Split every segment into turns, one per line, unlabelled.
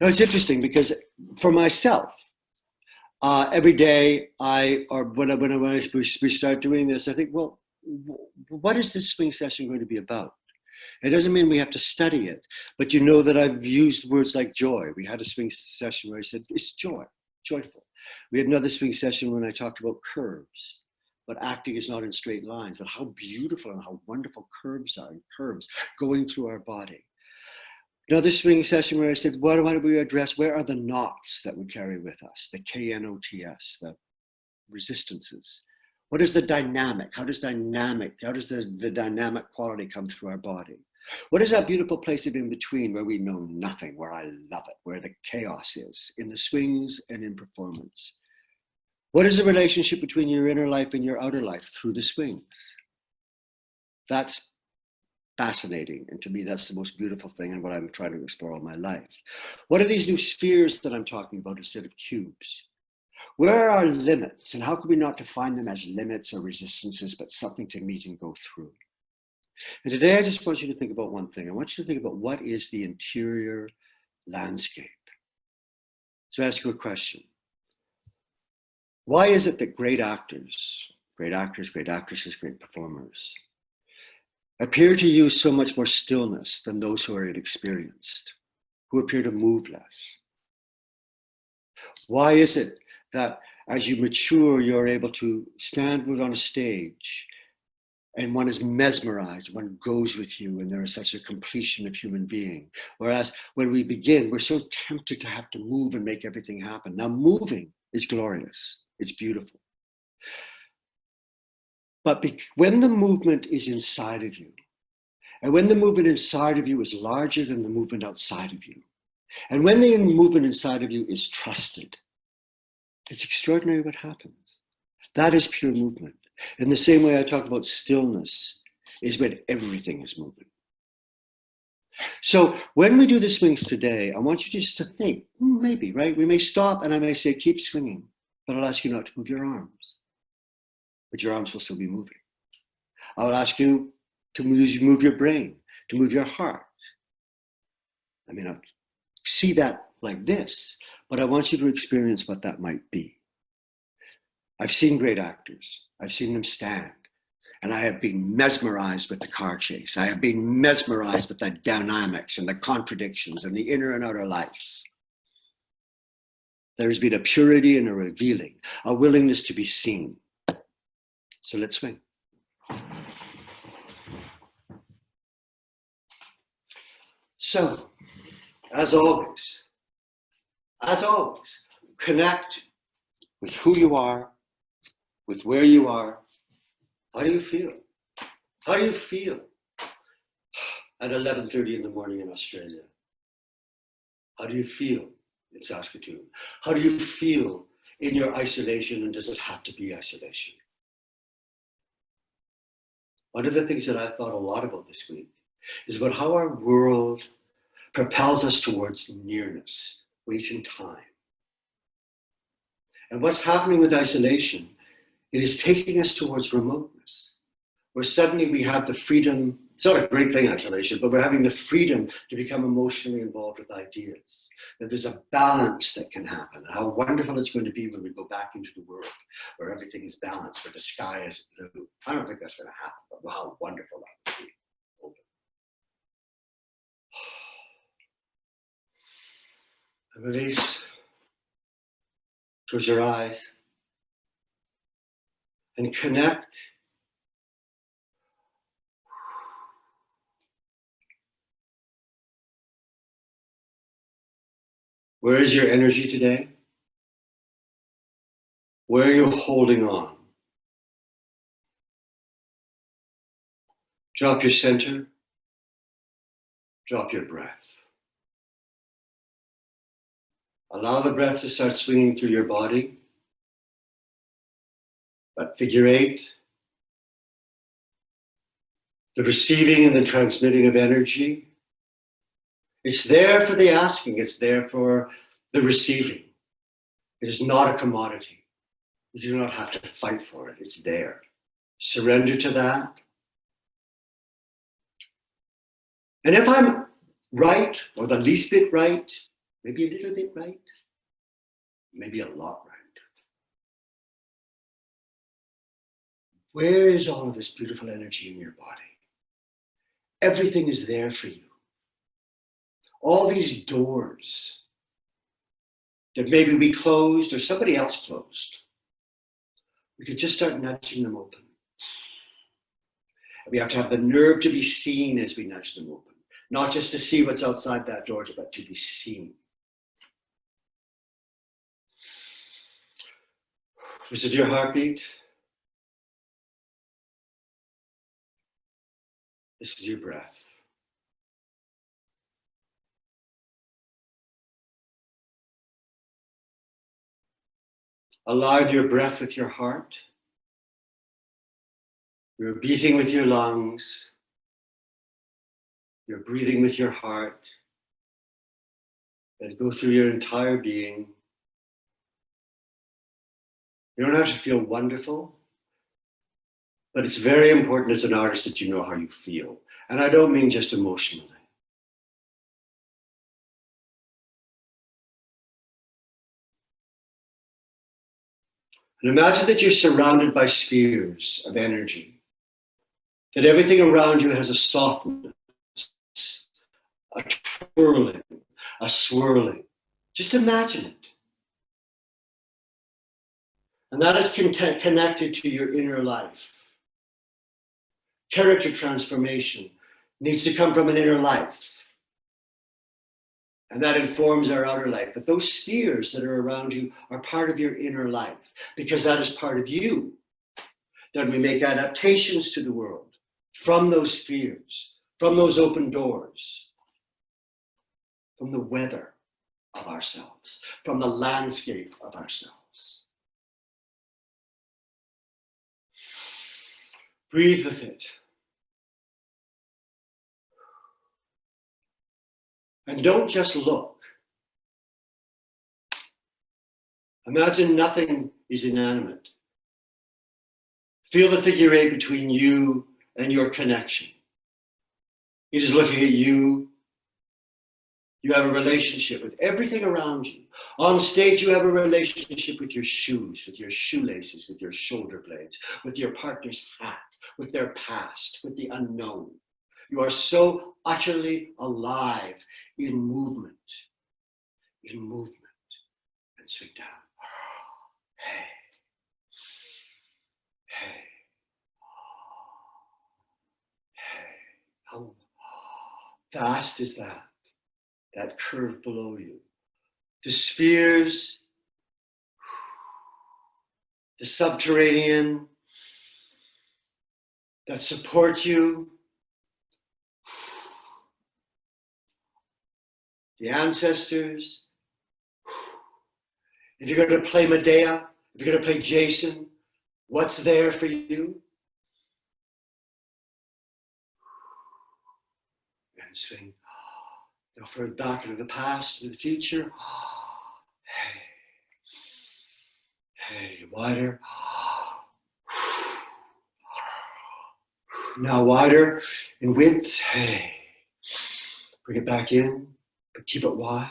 Now, it's interesting because for myself, every day we start doing this, I think, well, what is this swing session going to be about? It doesn't mean we have to study it, but you know that I've used words like joy. We had a swing session where I said, it's joy, joyful. We had another swing session when I talked about curves, but acting is not in straight lines, but how beautiful and how wonderful curves are, and curves going through our body. Another swing session where I said, why do we address, where are the knots that we carry with us, the KNOTS, the resistances? What is the dynamic? How does the dynamic quality come through our body? What is that beautiful place of in between where we know nothing, where I love it, where the chaos is, in the swings and in performance? What is the relationship between your inner life and your outer life through the swings? That's fascinating. And to me, that's the most beautiful thing and what I'm trying to explore all my life. What are these new spheres that I'm talking about instead of cubes? Where are our limits, and how can we not define them as limits or resistances, but something to meet and go through? And today I just want you to think about one thing. I want you to think about what is the interior landscape. So ask you a question. Why is it that great actors, great actresses, great performers appear to use so much more stillness than those who are inexperienced, who appear to move less? Why is it that as you mature, you're able to stand on a stage and one is mesmerized, one goes with you, and there is such a completion of human being? Whereas when we begin, we're so tempted to have to move and make everything happen. Now, moving is glorious. It's beautiful. But when the movement is inside of you, and when the movement inside of you is larger than the movement outside of you, and when the movement inside of you is trusted, it's extraordinary what happens. That is pure movement. In the same way I talk about stillness is when everything is moving. So when we do the swings today, I want you just to think, maybe, right? We may stop and I may say, keep swinging, but I'll ask you not to move your arms. But your arms will still be moving. I'll ask you to move your brain, to move your heart. I mean, I'll see that like this, but I want you to experience what that might be. I've seen great actors. I've seen them stand, and I have been mesmerized with the car chase. I have been mesmerized with the dynamics and the contradictions and the inner and outer life. There's been a purity and a revealing, a willingness to be seen. So let's swing. So, as always, connect with who you are, with where you are. How do you feel? How do you feel at 11:30 in the morning in Australia? How do you feel in Saskatoon? How do you feel in your isolation, and does it have to be isolation? One of the things that I've thought a lot about this week is about how our world propels us towards nearness, weight and time. And what's happening with isolation, it is taking us towards remoteness, where suddenly we have the freedom. It's not a great thing, isolation, but we're having the freedom to become emotionally involved with ideas, that there's a balance that can happen, and how wonderful it's going to be when we go back into the world where everything is balanced, where the sky is blue. I don't think that's going to happen, but how wonderful that would be. And release. Close your eyes and connect. Where is your energy today? Where are you holding on? Drop your center. Drop your breath. Allow the breath to start swinging through your body. That figure 8, the receiving and the transmitting of energy. It's there for the asking. It's there for the receiving. It is not a commodity. You do not have to fight for it. It's there. Surrender to that. And if I'm right, or the least bit right, maybe a little bit right, maybe a lot right. Where is all of this beautiful energy in your body? Everything is there for you. All these doors that maybe we closed or somebody else closed, we could just start nudging them open. And we have to have the nerve to be seen as we nudge them open, not just to see what's outside that door, but to be seen. This is your heartbeat. This is your breath. Align your breath with your heart. You're beating with your lungs. You're breathing with your heart. Let it go through your entire being. You don't have to feel wonderful, but it's very important as an artist that you know how you feel. And I don't mean just emotionally. And imagine that you're surrounded by spheres of energy, that everything around you has a softness, a twirling, a swirling. Just imagine it. And that is connected to your inner life. Character transformation needs to come from an inner life. And that informs our outer life. But those spheres that are around you are part of your inner life, because that is part of you. Then we make adaptations to the world from those spheres, from those open doors, from the weather of ourselves, from the landscape of ourselves. Breathe with it. And don't just look. Imagine nothing is inanimate. Feel the figure eight between you and your connection. It is looking at you. You have a relationship with everything around you. On stage, you have a relationship with your shoes, with your shoelaces, with your shoulder blades, with your partner's hat, with their past, with the unknown. You are so utterly alive in movement, and sweep down. Hey, hey, hey. How fast is that? That curve below you. The spheres, the subterranean that support you, the ancestors. If you're going to play Medea, if you're going to play Jason, what's there for you? And swing. Go further back into the past, into the future. Hey, wider. Now wider in width. Hey. Bring it back in, but keep it wide.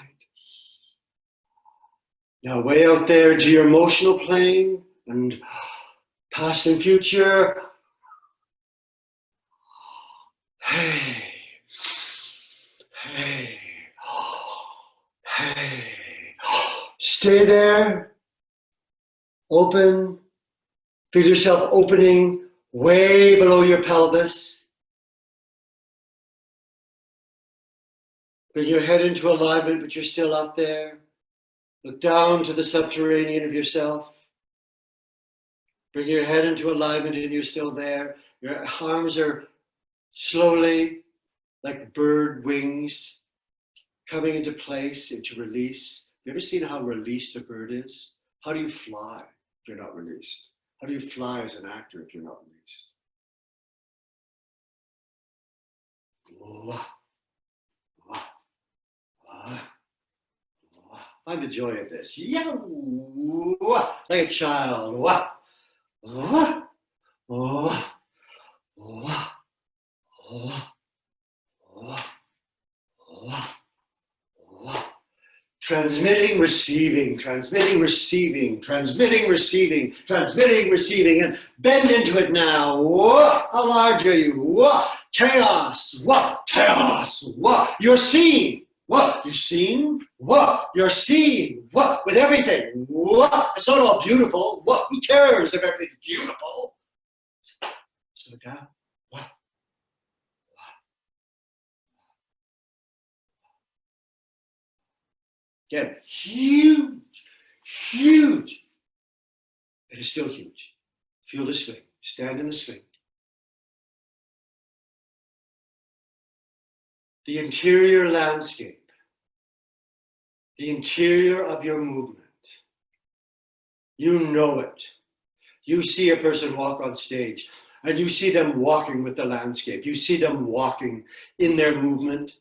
Now way out there to your emotional plane and past and future. Hey. Hey, hey, stay there, open, feel yourself opening way below your pelvis. Bring your head into alignment, but you're still up there. Look down to the subterranean of yourself. Bring your head into alignment and you're still there. Your arms are slowly, like bird wings, coming into place, into release. You ever seen how released a bird is? How do you fly if you're not released? How do you fly as an actor if you're not released? Find the joy of this. Like a child. Transmitting, receiving, transmitting, receiving, transmitting, receiving, transmitting, receiving, and bend into it now. Whoa, how large are you? Whoa, chaos. Whoa, chaos. Whoa, you're seen. What? You're seen? What? You're seen? What? With everything? What? It's not all beautiful. What? Who cares if everything's beautiful? Slow down. What? Again, huge, huge. It is still huge. Feel the swing. Stand in the swing. The interior landscape. The interior of your movement. You know it. You see a person walk on stage and you see them walking with the landscape. You see them walking in their movement.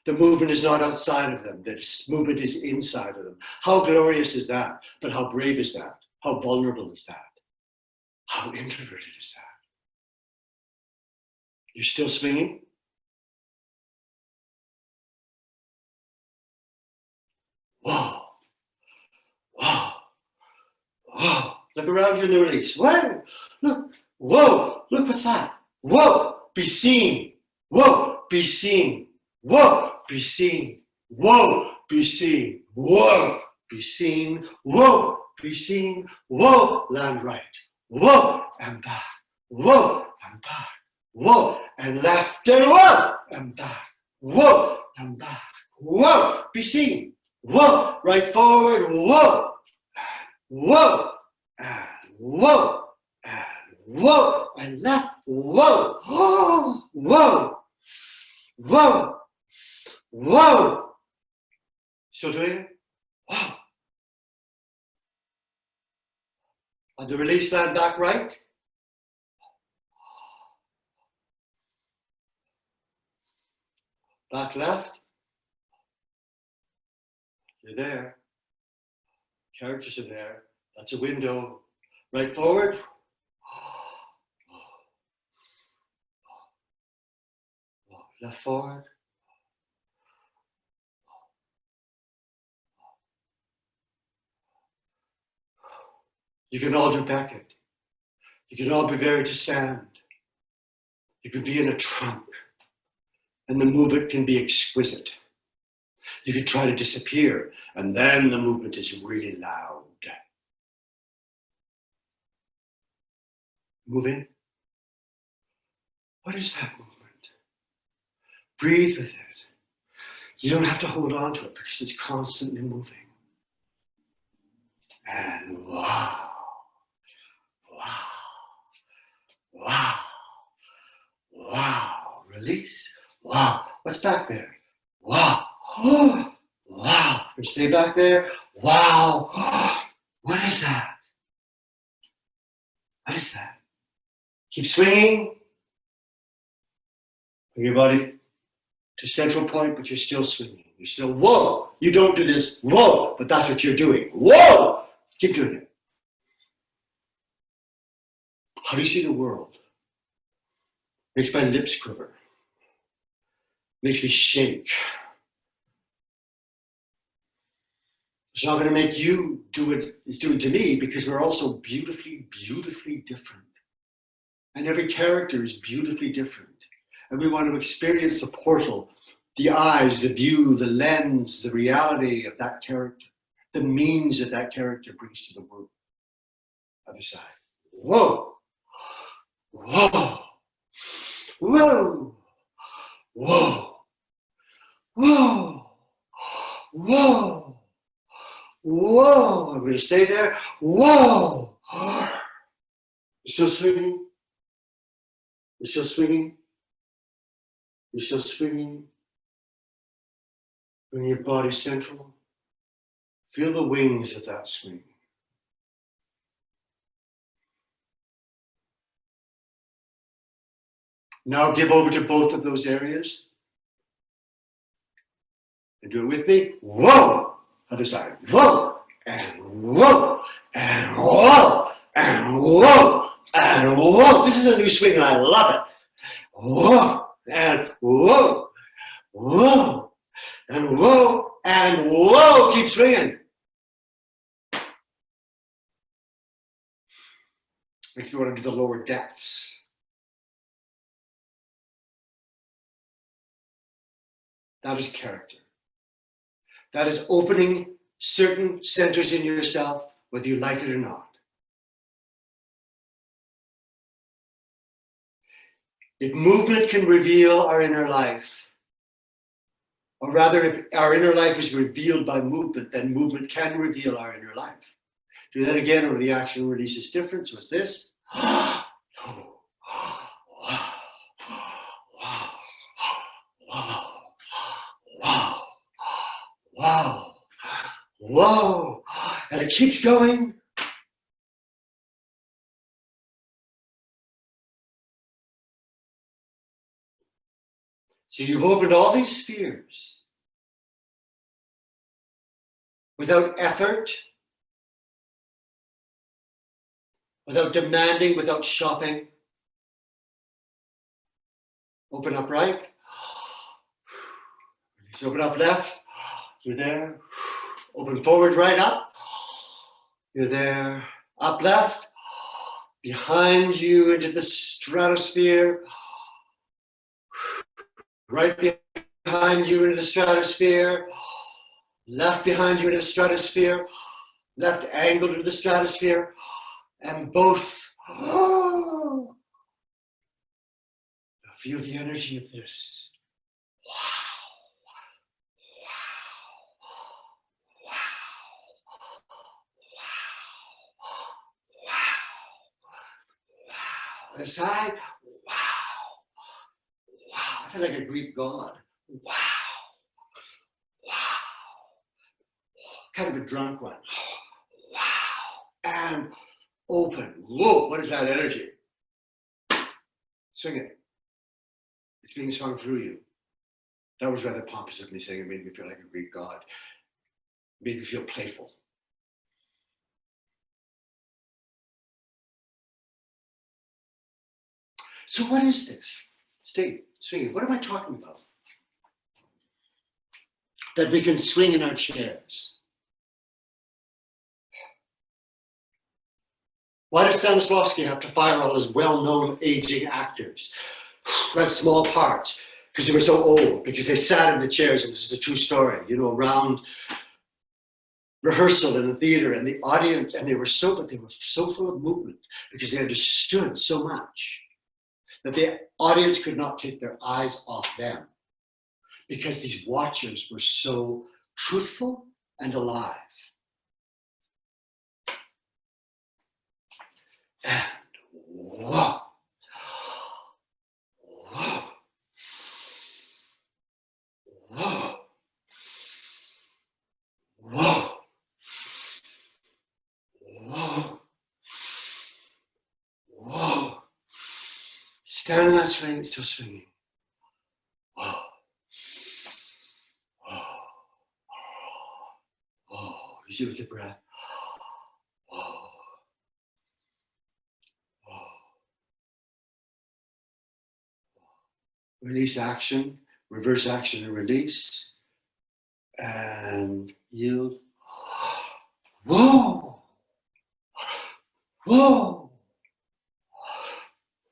The movement is not outside of them. The movement is inside of them. How glorious is that? But how brave is that? How vulnerable is that? How introverted is that? You're still swinging? Whoa, whoa, whoa. Look around you in the release. What? Look, whoa, look what's that? Whoa, be seen. Whoa, be seen. Whoa, be seen. Whoa, be seen. Whoa, be seen. Whoa, be seen. Whoa, land right. Whoa, and back. Whoa, and back. Whoa, and left and whoa, and back. Whoa, and back. Whoa, be seen. Whoa, right forward. Whoa, whoa, and whoa, and whoa, and left. Whoa, oh, whoa, whoa. Whoa! Still doing it? Wow. On the release, land back right. Back left. You're there. Characters are there. That's a window. Right forward. Left forward. You can all do Beckett. You can all be buried to sand. You could be in a trunk, and the movement can be exquisite. You could try to disappear, and then the movement is really loud. Moving. What is that movement? Breathe with it. You don't have to hold on to it because it's constantly moving. And wow. Wow. Wow. Wow. Release. Wow. What's back there? Wow. Oh. Wow. And stay back there. Wow. Oh. What is that? What is that? Keep swinging. Bring your body to central point, but you're still swinging. You're still, whoa. You don't do this, whoa, but that's what you're doing. Whoa. Keep doing it. How do you see the world? Makes my lips quiver. Makes me shake. It's not going to make you do it. It's doing to me because we're also beautifully, beautifully different. And every character is beautifully different. And we want to experience the portal, the eyes, the view, the lens, the reality of that character, the means that that character brings to the world. Other side. Whoa. Whoa. Whoa. Whoa. Whoa. Whoa. Whoa. I'm going to stay there. Whoa. You're still swinging. You're still swinging. You're still swinging. Bring your body central. Feel the wings of that swing. Now give over to both of those areas. And do it with me. Whoa! Other side. Whoa! And whoa! And whoa! And whoa! And whoa! This is a new swing and I love it. Whoa! And whoa! Whoa! And whoa! And whoa, keep swinging. Makes me want to do the lower depths. That is character. That is opening certain centers in yourself, whether you like it or not. If movement can reveal our inner life, or rather, if our inner life is revealed by movement, then movement can reveal our inner life. Do that again, or the action releases difference. Was this? Wow. Wow. Wow. Whoa. And it keeps going. So you've opened all these spheres without effort, without demanding, without shopping. Open up right. Release. Open up left. You're there. Open forward, right up. You're there. Up left. Behind you into the stratosphere. Right behind you into the stratosphere. Left behind you into the stratosphere. Left angled into the stratosphere. And both. Feel the energy of this. This side, wow, wow. I feel like a Greek god. Wow, wow. Kind of a drunk one. Wow, and open. Whoa, what is that energy? Swing it. It's being swung through you. That was rather pompous of me saying it made me feel like a Greek god. It made me feel playful. So what is this? Stay swinging. What am I talking about? That we can swing in our chairs. Why does Stanislavski have to fire all his well-known aging actors? Read small parts because they were so old, because they sat in the chairs, and this is a true story, you know, around rehearsal in the theater, and the audience, and they were so full of movement because they understood so much that the audience could not take their eyes off them because these watchers were so truthful and alive. And whoa, whoa, whoa, whoa, whoa, whoa. Stand in that swing, it's still swinging. Whoa. Whoa. Whoa. You see with your breath. Whoa. Whoa. Release action, reverse action and release. And yield. Whoa. Whoa.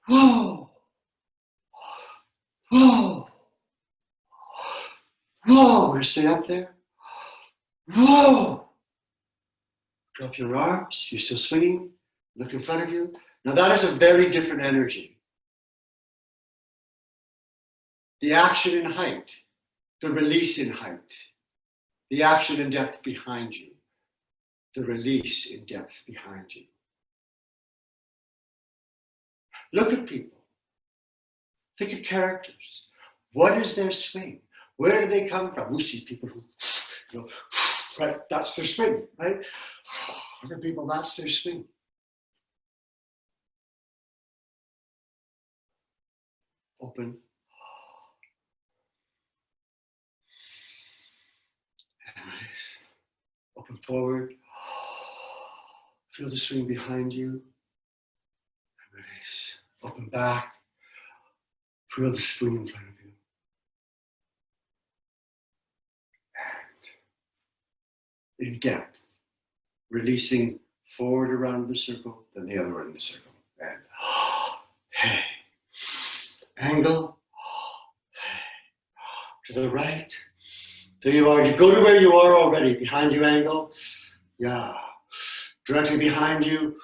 Whoa. Whoa. Whoa. We're stay up there. Whoa. Drop your arms. You're still swinging. Look in front of you. Now that is a very different energy. The action in height, the release in height, the action in depth behind you, the release in depth behind you. Look at people. Think of characters. What is their swing? Where do they come from? We see people who, you know, right, that's their swing, right? Other people, that's their swing. Open. And release. Open forward. Feel the swing behind you. And release. Open back. Feel the swing in front of you. in depth, releasing forward around the circle, then the other end of the circle. And hey, angle, to the right. There you are. You go to where you are already. Behind you, angle. Yeah. Directly behind you.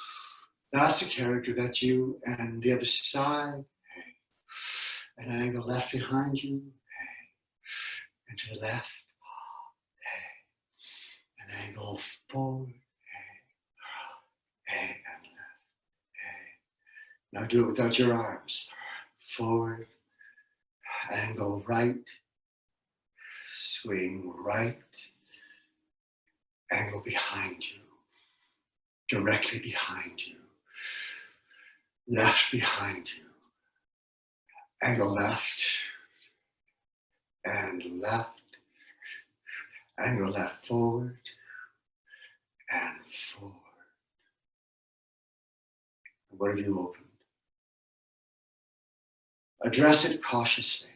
That's the character. That's you. And the other side. Hey. An angle left behind you. Hey. And to the left. Hey. An angle forward. Hey. Hey. And left. Hey. Now do it without your arms. Forward. Angle right. Swing right, angle behind you, directly behind you, left behind you, angle left, and left, angle left forward, and forward. What have you opened? Address it cautiously,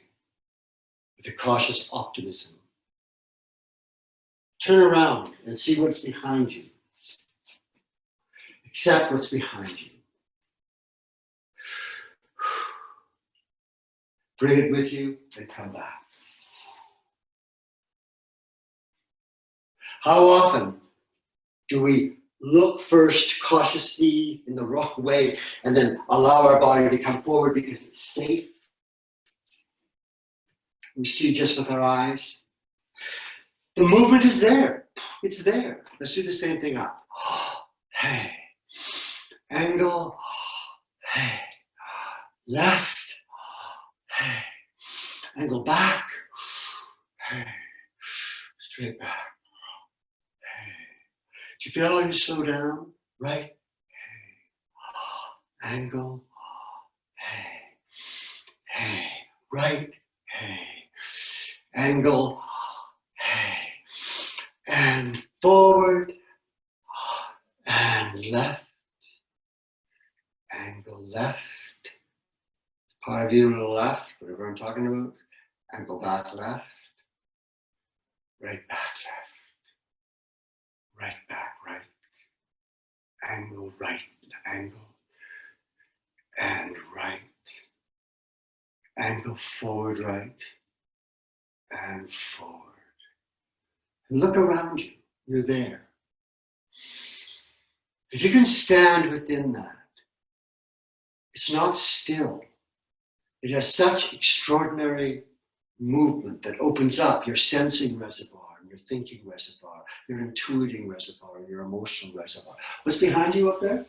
with a cautious optimism. Turn around and see what's behind you. Accept what's behind you. Bring it with you and come back. How often do we look first cautiously in the wrong way and then allow our body to come forward because it's safe? We see just with our eyes. The movement is there. It's there. Let's do the same thing up. Hey. Angle. Hey. Left. Hey. Angle back. Hey. Straight back. Hey. Do you feel how you slow down? Right? Hey. Angle. Hey. Hey. Right. Hey. Angle. And forward, and left, angle left, part of you to the left, whatever I'm talking about, angle back left, right back left, right back right, angle right, angle, and right, angle forward right, and forward. Look around you, you're there. If you can stand within that, it's not still. It has such extraordinary movement that opens up your sensing reservoir, your thinking reservoir, your intuiting reservoir, your emotional reservoir. What's behind you up there?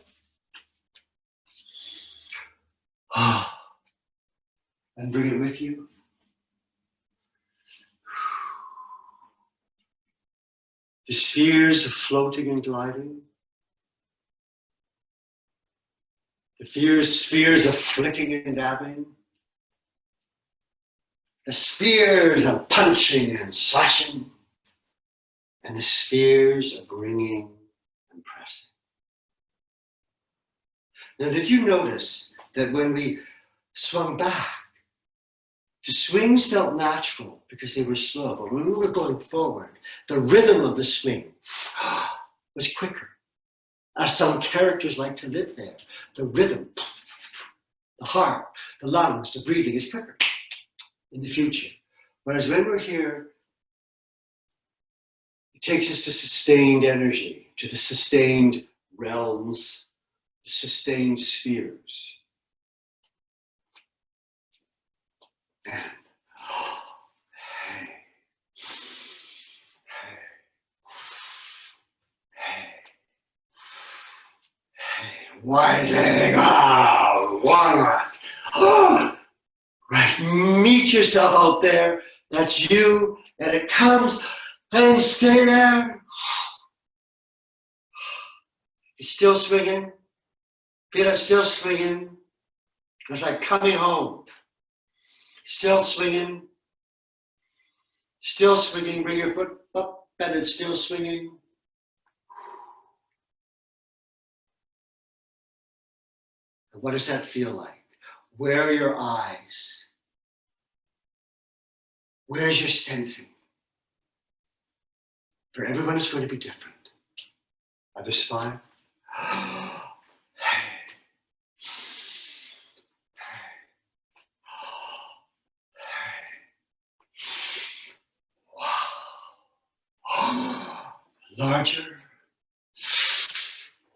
And bring it with you. The spheres of floating and gliding. The spheres of flicking and dabbing. The spheres of punching and slashing. And the spheres of ringing and pressing. Now, did you notice that when we swung back, the swings felt natural because they were slow, but when we were going forward, the rhythm of the swing was quicker. As some characters like to live there, the rhythm, the heart, the lungs, the breathing is quicker in the future. Whereas when we're here, it takes us to sustained energy, to the sustained realms, the sustained spheres. And wide letting out, walnut. Right, meet yourself out there. That's you, and it comes, and stay there. It's still swinging. Feel it still swinging. It's like coming home. Still swinging. Still swinging. Bring your foot up, and it's still swinging. And what does that feel like? Where are your eyes? Where's your sensing? For everyone, it's going to be different. Other spine. Larger.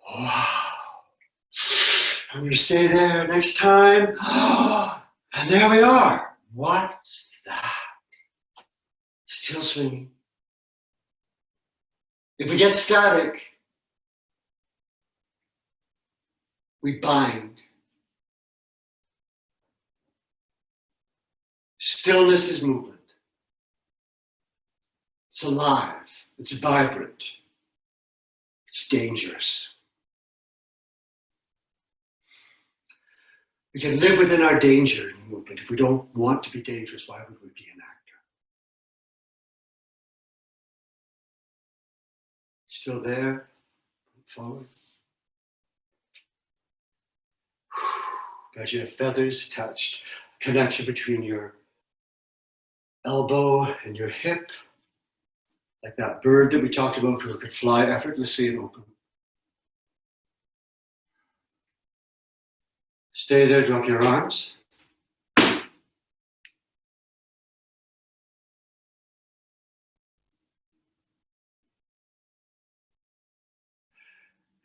Wow. I'm going to stay there next time. And there we are. What's that? Still swinging. If we get static, we bind. Stillness is movement. It's alive. It's vibrant. It's dangerous. We can live within our danger in movement. If we don't want to be dangerous, why would we be an actor? Still there? Forward. As you have feathers attached, connection between your elbow and your hip, like that bird that we talked about who could fly effortlessly and open. Stay there, drop your arms.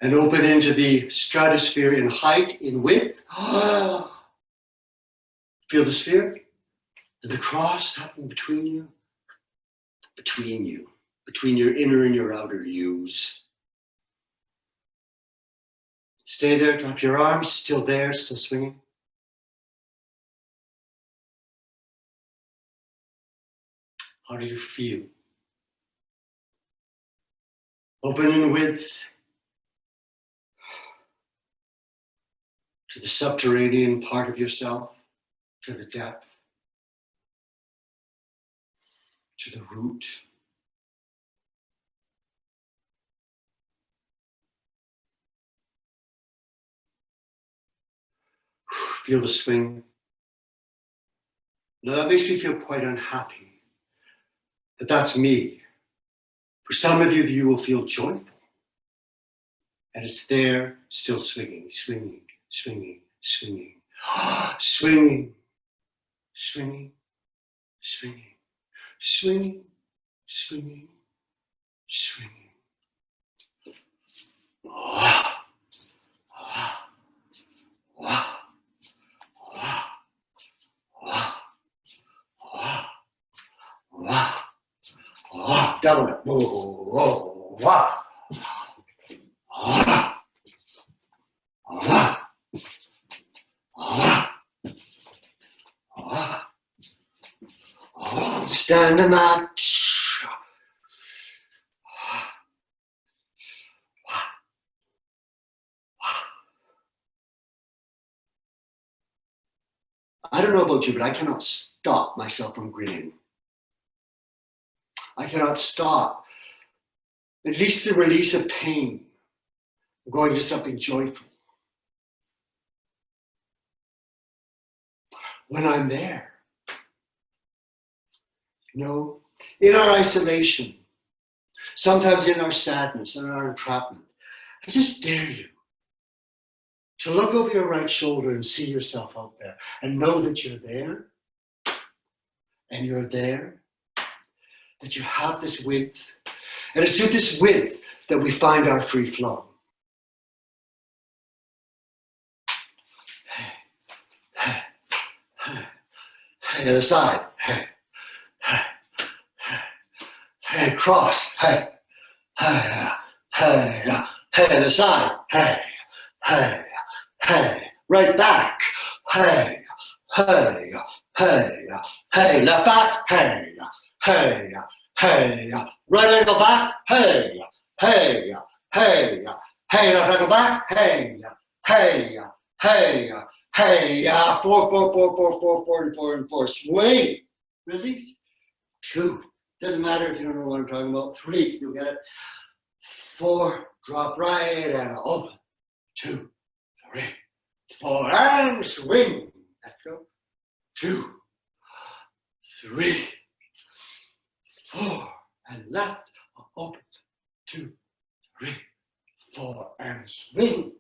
And open into the stratosphere in height, in width. Feel the sphere? And the cross happening between you. Between you. Between your inner and your outer yous. Stay there, drop your arms, still there, still swinging. How do you feel? Open in width to the subterranean part of yourself, to the depth, to the root. Feel the swing. Now that makes me feel quite unhappy, but that's me. For some of you, you will feel joyful. And it's there, still swinging, swinging, swinging, swinging, swinging, swinging, swinging, swinging, swinging, swinging. Double it. Stand the mat. I don't know about you, but I cannot stop myself from grinning. I cannot stop, at least the release of pain, going to something joyful. When I'm there, you know, in our isolation, sometimes in our sadness and our entrapment, I just dare you to look over your right shoulder and see yourself out there and know that you're there and you're there, that you have this width. And it's through this width that we find our free flow. Hey, other side. Hey, hey, hey, hey, cross. Hey, hey, hey, hey, other side. Hey, hey, hey, right back. Hey, hey, hey, hey, left back. Hey, hey, hey, right ankle back. Hey, hey, hey, hey, left ankle back. Hey, hey, hey, hey, 4, 4, 4, 4, 4, 4, 4, and 4. Swing. Release. 2. Doesn't matter if you don't know what I'm talking about. 3. You'll get it. 4. Drop right and open. 2, 3, 4, and swing. Let go. 2, 3, 4, and left. open, 2, 3, 4, and swing.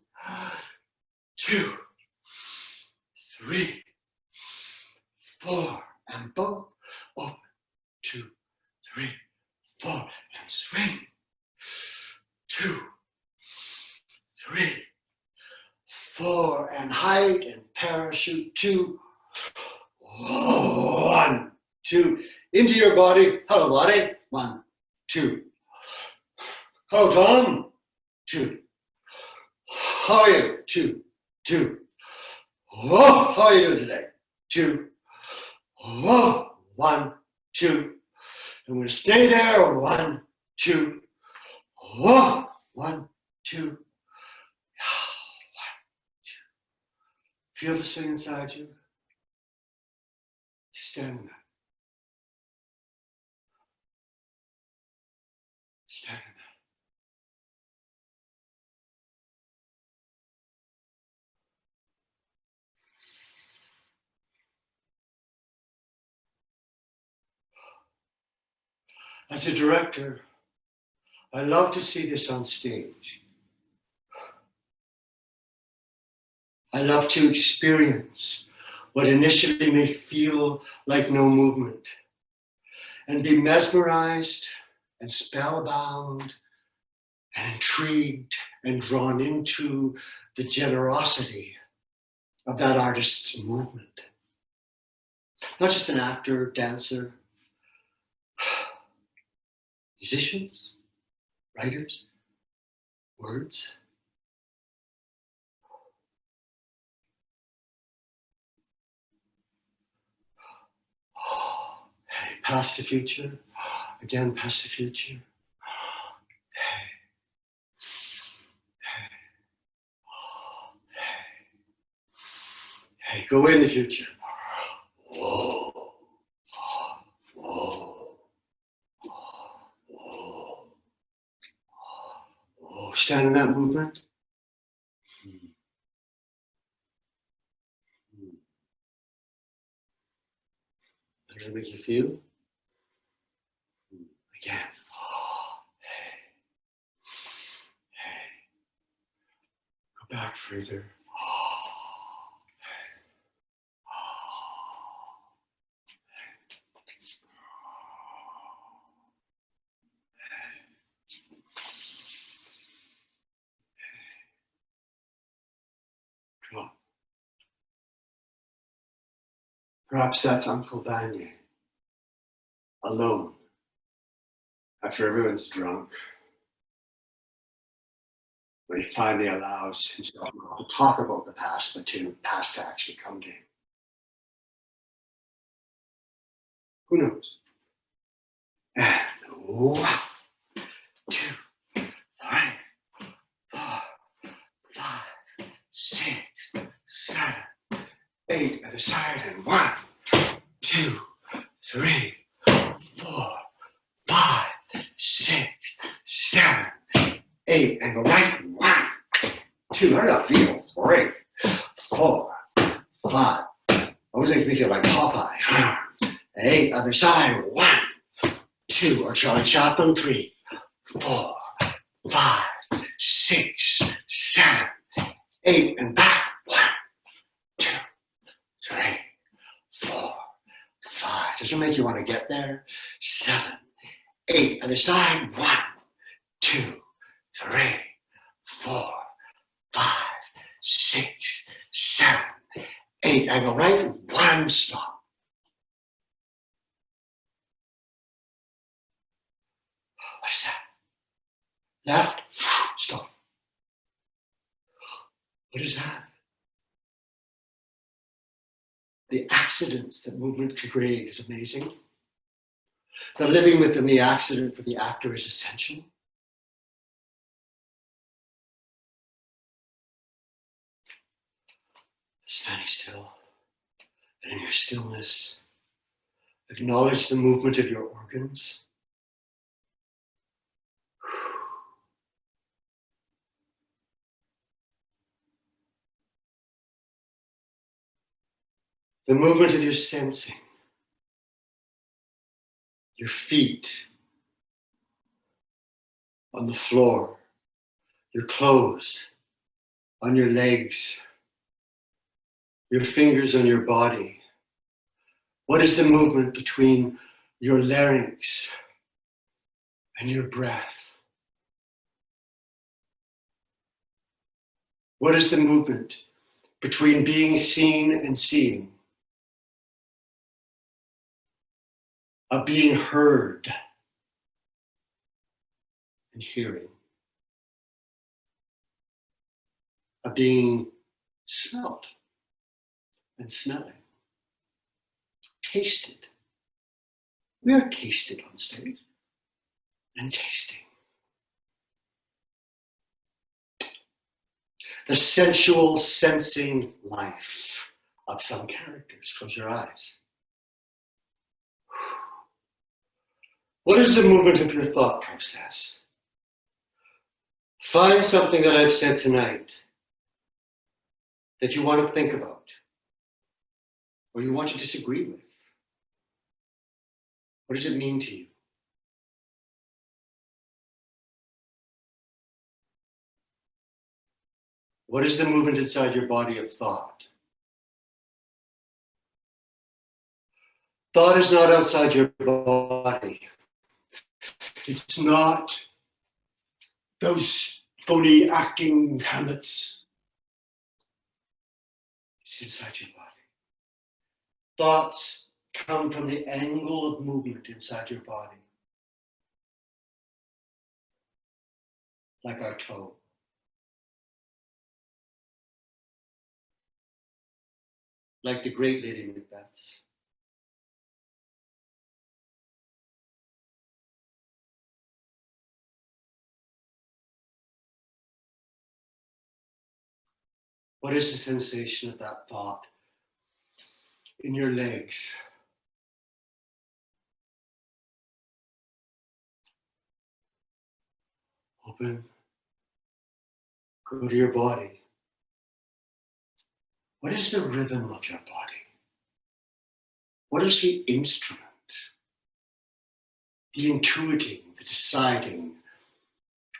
2, 3, 4, and both. Open, 2, 3, 4, and swing. 2, 3, 4, and height and parachute. 2, 1, 2, into your body. Hello, body. 1, 2. Hello, Tom. 2. How are you? 2, 2. Oh, how are you doing today? 2. Oh, 1, 2. I'm going to stay there. 1, 2. Oh, 1, 2. 1, 2. Feel the swing inside you. Just stand in that. Stand in that. As a director, I love to see this on stage. I love to experience what initially may feel like no movement and be mesmerized and spellbound and intrigued and drawn into the generosity of that artist's movement. Not just an actor, dancer, musicians, writers, words. Hey, past the future, again, past the future. Hey, go in the future. Whoa, whoa, whoa, whoa. Stand in that movement. How does it make you feel? Again. Hey, hey. Go back further. Drop. Perhaps that's Uncle Vanya, alone, after everyone's drunk, when he finally allows himself not to talk about the past, but to past to actually come to him. Who knows? And 1, 2, 3, 4, 5, 6, 7, 8 other side, and 1, 2, 3, 4, 5, 6, 7, 8, and go right. 1, 2. How does that feel? 3, 4, 5. Always makes me feel like Popeye. 8 other side. 1, 2, or Charlie Chaplin. 3, 4, 5, 6, 7, 8, and back. 1, 2, 3, 4, 5. Does it make you want to get there? 7, 8 other side. 1, 2, 3, 4, 5, 6, 7, 8. I go right. 1, stop. What is that? Left, stop. What is that? The accidents that movement can create is amazing. The living within the accident for the actor is essential. Standing still, and in your stillness, acknowledge the movement of your organs. The movement of your sensing, your feet, on the floor, your clothes, on your legs, your fingers on your body? What is the movement between your larynx and your breath? What is the movement between being seen and seeing? Of being heard and hearing? Of being smelt and smelling? Tasted. We are tasted on stage and tasting. The sensual sensing life of some characters. Close your eyes. What is the movement of your thought process? Find something that I've said tonight that you want to think about or you want to disagree with. What does it mean to you? What is the movement inside your body of thought? Thought is not outside your body. It's not those phony acting Hamlets. It's inside your body. Thoughts come from the angle of movement inside your body. Like our toe. Like the great Lady Macbeth's. What is the sensation of that thought in your legs? Open. Go to your body. What is the rhythm of your body? What is the instrument? The intuiting, the deciding,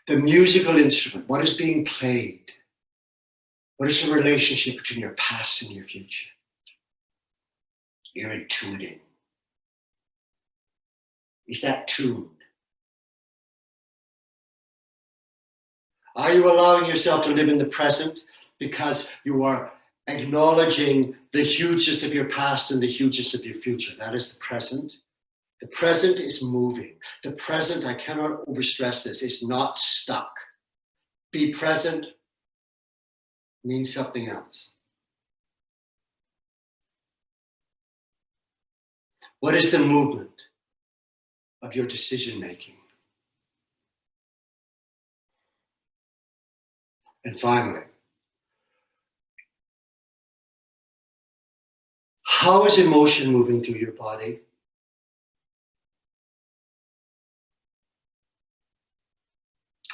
the musical instrument. What is being played? What is the relationship between your past and your future? You're intuiting. Is that tuned? Are you allowing yourself to live in the present because you are acknowledging the hugeness of your past and the hugeness of your future? That is the present. The present is moving. The present, I cannot overstress this, is not stuck. Be present means something else. What is the movement of your decision making? And finally, how is emotion moving through your body?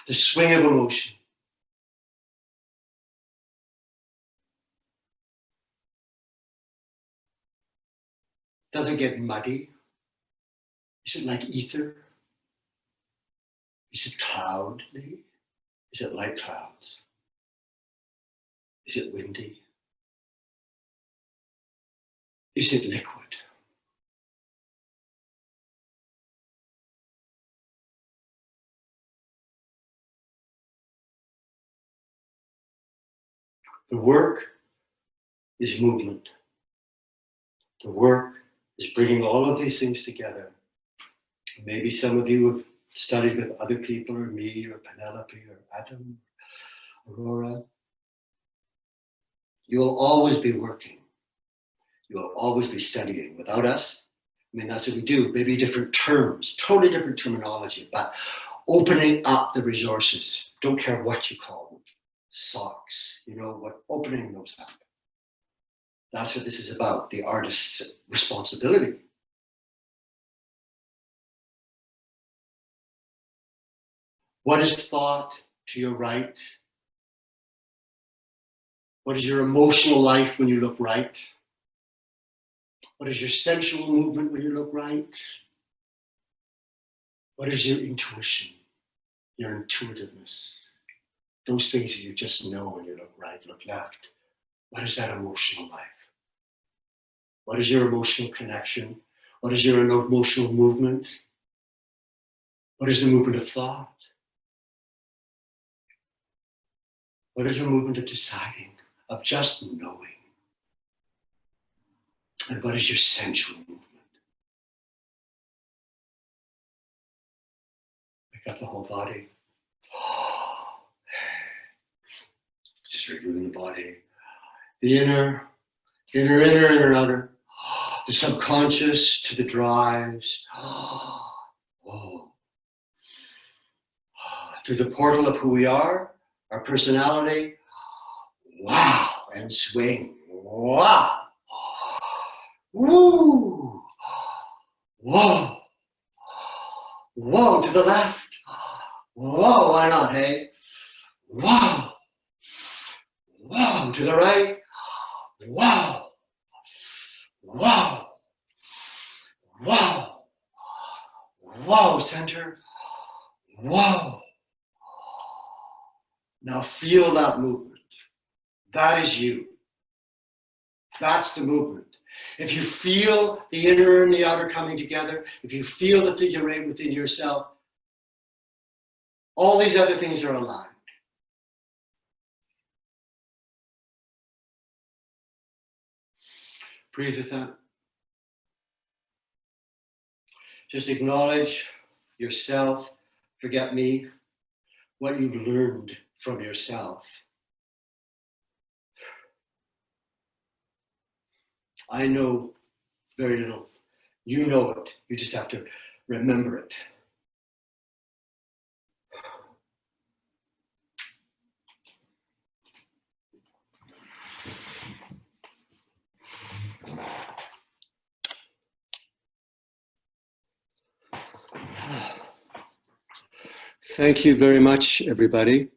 The swing of emotion. Does it get muddy? Is it like ether? Is it cloudy? Is it like clouds? Is it windy? Is it liquid? The work is movement. The work is bringing all of these things together. Maybe some of you have studied with other people, or me, or Penelope, or Adam, Aurora. You will always be working. You will always be studying. Without us, I mean, that's what we do. Maybe different terms, totally different terminology, but opening up the resources. Don't care what you call them. Socks, you know, what opening those up. That's what this is about, the artist's responsibility. What is thought to your right? What is your emotional life when you look right? What is your sensual movement when you look right? What is your intuition? your intuitiveness, those things that you just know when you look right, look left. What is that emotional life? What is your emotional connection? What is your emotional movement? What is the movement of thought? What is your movement of deciding, of just knowing? And what is your sensual movement? Wake up the whole body. Just reviewing the body. The inner, outer. The subconscious to the drives. Whoa. Through the portal of who we are, our personality. Wow. And swing. Wow. Woo. Whoa. Whoa, to the left. Whoa, why not, hey? Whoa. Whoa, to the right. Whoa. Whoa. Whoa. Whoa, center. Whoa. Now feel that movement. That is you. That's the movement. If you feel the inner and the outer coming together, if you feel the figure eight within yourself, all these other things are aligned. Breathe with that. Just acknowledge yourself, forget me, what you've learned from yourself. I know very little. You know it. You just have to remember it. Thank you very much, everybody.